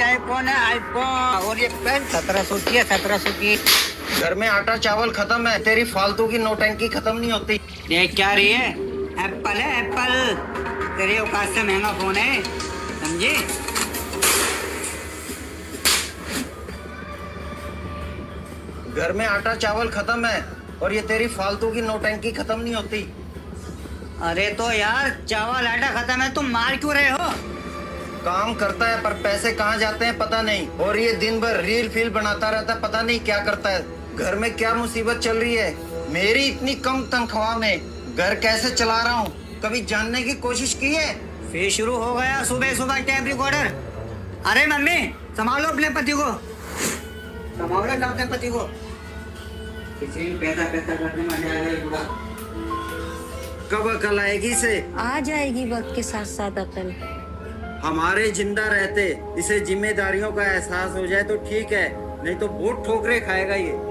IPhone है iPhone. और ये पेन 1700 की है, 1700 की। घर में आटा चावल खत्म है, तेरी फालतू की नौटंकी खत्म नहीं होती। देख क्या रही है? एप्पल है एप्पल। तेरे औकात से महंगा फोन है, समझे? घर में आटा चावल खत्म है और ये तेरी फालतू की नौटंकी खत्म नहीं होती। अरे तो यार चावल आटा खत्म है, तुम मार क्यों रहे हो? काम करता है पर पैसे कहाँ जाते हैं पता नहीं। और ये दिन भर रील फील बनाता रहता है, पता नहीं क्या करता है। घर में क्या मुसीबत चल रही है? मेरी इतनी कम तनख्वाह में घर कैसे चला रहा हूँ, कभी जानने की कोशिश की है? फिर शुरू हो गया सुबह सुबह टेप रिकॉर्डर। अरे मम्मी संभालो अपने पति को, संभालो अपने पति को। किसी पैसा पैसा करने में जाएगा पूरा। कब अकल आएगी इसे? आ जाएगी वक्त के साथ साथ अकल। हमारे जिंदा रहते इसे जिम्मेदारियों का एहसास हो जाए तो ठीक है, नहीं तो बहुत ठोकरे खाएगा ये।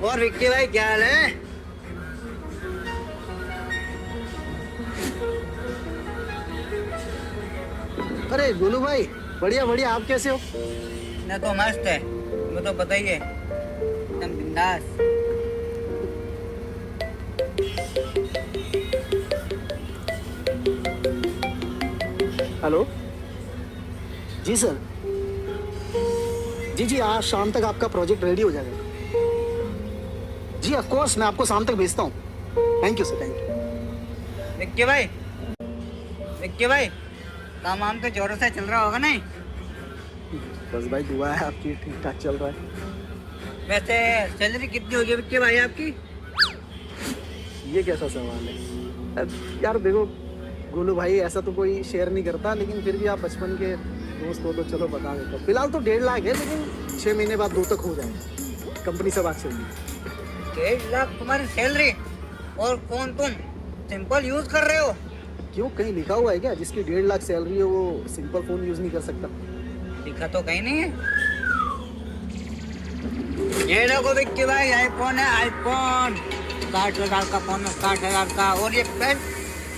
और विक्की भाई क्या हाल है? अरे गोलू भाई, बढ़िया बढ़िया। आप कैसे हो? मैं तो मस्त है, तुम्हें तो पता ही है, एकदम बिंदास। हेलो जी सर। जी आज शाम तक आपका प्रोजेक्ट रेडी हो जाएगा। जी ऑफ कोर्स, मैं आपको शाम तक भेजता हूँ। Thank you sir, thank you. Vicky भाई काम वाम तो जोरों से चल रहा होगा नहीं? बस भाई दुआ है आपकी, ठीक ठाक चल रहा है। वैसे सैलरी कितनी होगी विक्की भाई आपकी? ये कैसा सवाल है? यार देखो गोलू भाई, ऐसा तो कोई शेयर नहीं करता, लेकिन फिर भी आप बचपन के दोस्त हो तो चलो बता देता हूँ। फिलहाल तो 1.5 लाख है, लेकिन 6 महीने बाद 2 तक हो जाएगा। कंपनी से बात चल रही है। 1.5 लाख तुम्हारी सैलरी, और फोन तुम सिंपल यूज कर रहे हो? क्यों, कहीं लिखा हुआ है क्या जिसकी 1.5 लाख सैलरी है वो सिंपल फोन यूज नहीं कर सकता? लिखा तो कहीं नहीं है। ये देखो विक्की भाई आईफोन है आईफोन। 60,000 का फोन है, 60,000 का। और ये पेन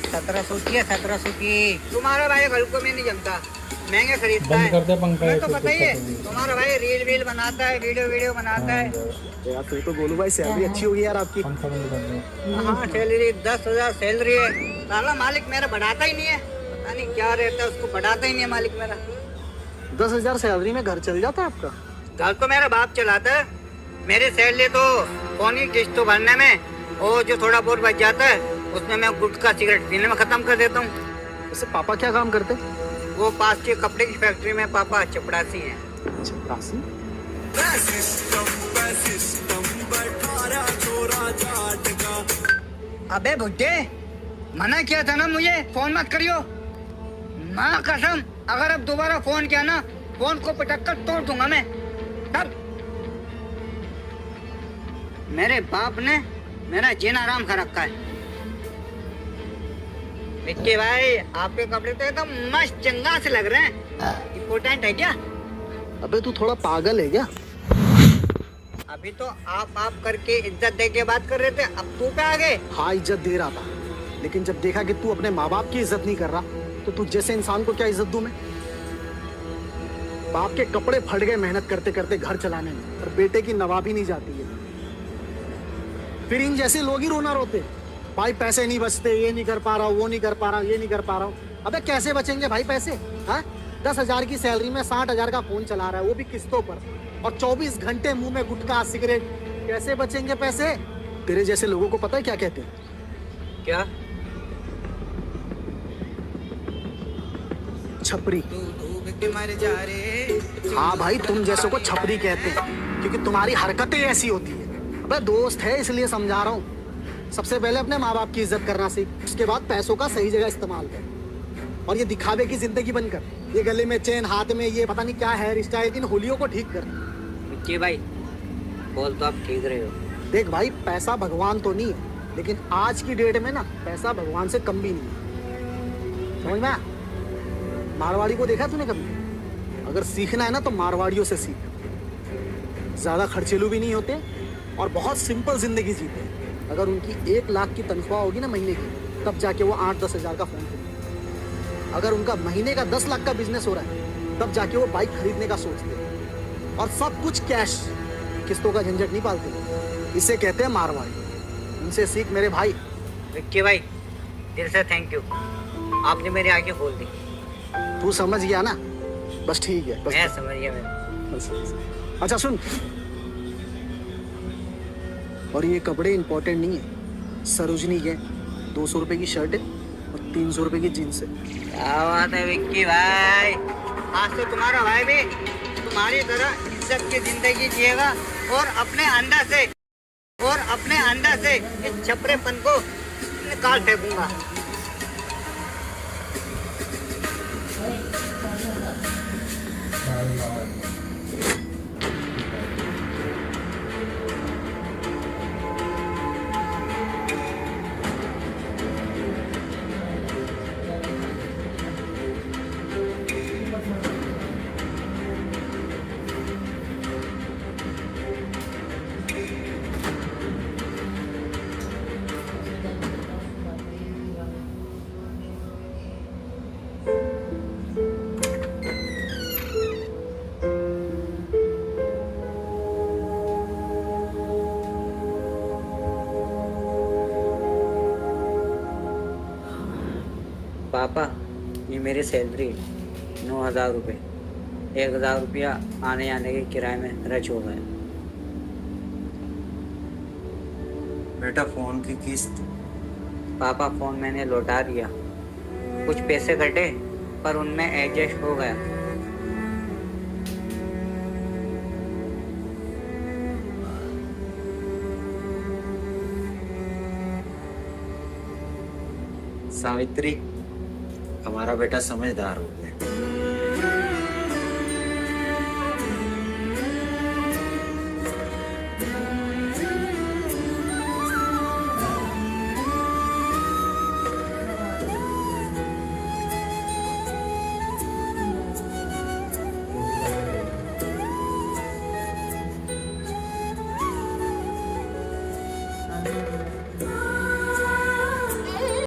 1700 की है, 1700 की। तुम्हारा भाई घर को में नहीं जमता, महंगे खरीदता है। मैं तो पता ही है, तुम्हारा भाई रील वील बनाता है, वीडियो बनाता है। यार फिर तो गोलू भाई सैलरी अच्छी होगी यार आपकी। हाँ सैलरी 10,000 सैलरी है। साला मालिक मेरा बढ़ाता ही नहीं है, पता नहीं क्या रहता है उसको, बढ़ाता ही नहीं है मालिक मेरा। 10,000 सैलरी में घर चल जाता है आपका? घर तो मेरा बाप चलाता है। मेरी सैलरी तो फोन की किस्त भरने में और जो थोड़ा बहुत बच जाता है उसमें मैं गुटखा सिगरेट पीने में खत्म कर देता हूँ। वैसे पापा क्या काम करते? वो पास के कपड़े की फैक्ट्री में पापा चपड़ासी हैं। चपरासी? अबे बुड्ढे, मना किया था ना मुझे फोन मत करियो। माँ कसम, अगर अब दोबारा फोन किया ना, फोन को पटक कर तोड़ दूंगा मैं। तब मेरे बाप ने मेरा जीना आराम कर रखा है। विक्की भाई आपके कपड़े तो एकदम मस्त चंगा से लग रहे हैं। इम्पोर्टेंट है क्या? अबे तू थोड़ा पागल है क्या? अभी तो आप करके इज्जत दे के बात कर रहे थे, अब तू पे आ गए। हाँ इज्जत दे रहा था, लेकिन जब देखा कि तू अपने माँ बाप की इज्जत नहीं कर रहा तो तू जैसे इंसान को क्या इज्जत दूं मैं? बाप के कपड़े फट गए मेहनत करते करते घर चलाने में, और बेटे की नवाबी नहीं जाती है। फिर इन जैसे लोग ही रोना रोते, भाई पैसे नहीं बचते, ये नहीं कर पा रहा हूँ, वो नहीं कर पा रहा हूँ, ये नहीं कर पा रहा हूँ। अबे कैसे बचेंगे भाई पैसे? हाँ 10,000 की सैलरी में 60,000 का फोन चला रहा है, वो भी किस्तों पर, और 24 घंटे मुंह में गुटखा सिगरेट। कैसे बचेंगे पैसे? तेरे जैसे लोगों को पता है क्या कहते हैं? क्या? छपरी। हाँ भाई, तुम जैसों को छपरी कहते हैं क्योंकि तुम्हारी हरकतें ऐसी होती है। अबे दोस्त है इसलिए समझा रहा हूँ। सबसे पहले अपने माँ बाप की इज्जत करना सीख, उसके बाद पैसों का सही जगह इस्तेमाल कर। और ये दिखावे की जिंदगी बंद कर। ये गले में चेन, हाथ में ये पता नहीं क्या हेयर स्टाइल, इन होलियों को ठीक कर। विक्की भाई बोल तो आप ठीक रहे हो। देख भाई, पैसा भगवान तो नहीं है, लेकिन आज की डेट में ना पैसा भगवान से कम भी नहीं है। समझ में? मारवाड़ी को देखा तूने कभी? अगर सीखना है ना तो मारवाड़ियों से सीख। ज्यादा खर्चेलू भी नहीं होते और बहुत सिंपल जिंदगी जीते हैं। अगर उनकी 1 लाख की तनख्वाह होगी ना महीने की, तब जाके वो 8-10 हजार का फोन खरीदेंगे। अगर उनका महीने का 10 लाख का बिजनेस हो रहा है, तब जाके वो बाइक खरीदने का सोचते हैं। और सब कुछ कैश, किस्तों का झंझट नहीं पालते। इसे कहते हैं मारवाड़ी। उनसे सीख मेरे भाई। विक्की भाई, दिल से थैंक यू, आपने मेरी आंखें खोल दी। तू समझ गया ना? बस ठीक है, बस मैं समझ गया। मैं बस। अच्छा सुन, और ये कपड़े इंपॉर्टेंट नहीं है, सरोजनी के 200 रुपए की शर्ट है और 300 रुपए की जीन्स है। क्या बात है विक्की भाई, आज तो तुम्हारा भाई भी तुम्हारी तरह इज्जत की जिंदगी जिएगा और अपने अंदर से इस छपरेपन को निकाल फेंकूंगा। पापा, ये मेरी सैलरी 9,000 रुपये, 1,000 रुपया आने जाने के किराए में खर्च हो गए। बेटा फोन की किस्त? पापा, फोन मैंने लौटा दिया। कुछ पैसे घटे पर उनमें एडजस्ट हो गया। सावित्री, हमारा बेटा समझदार हो।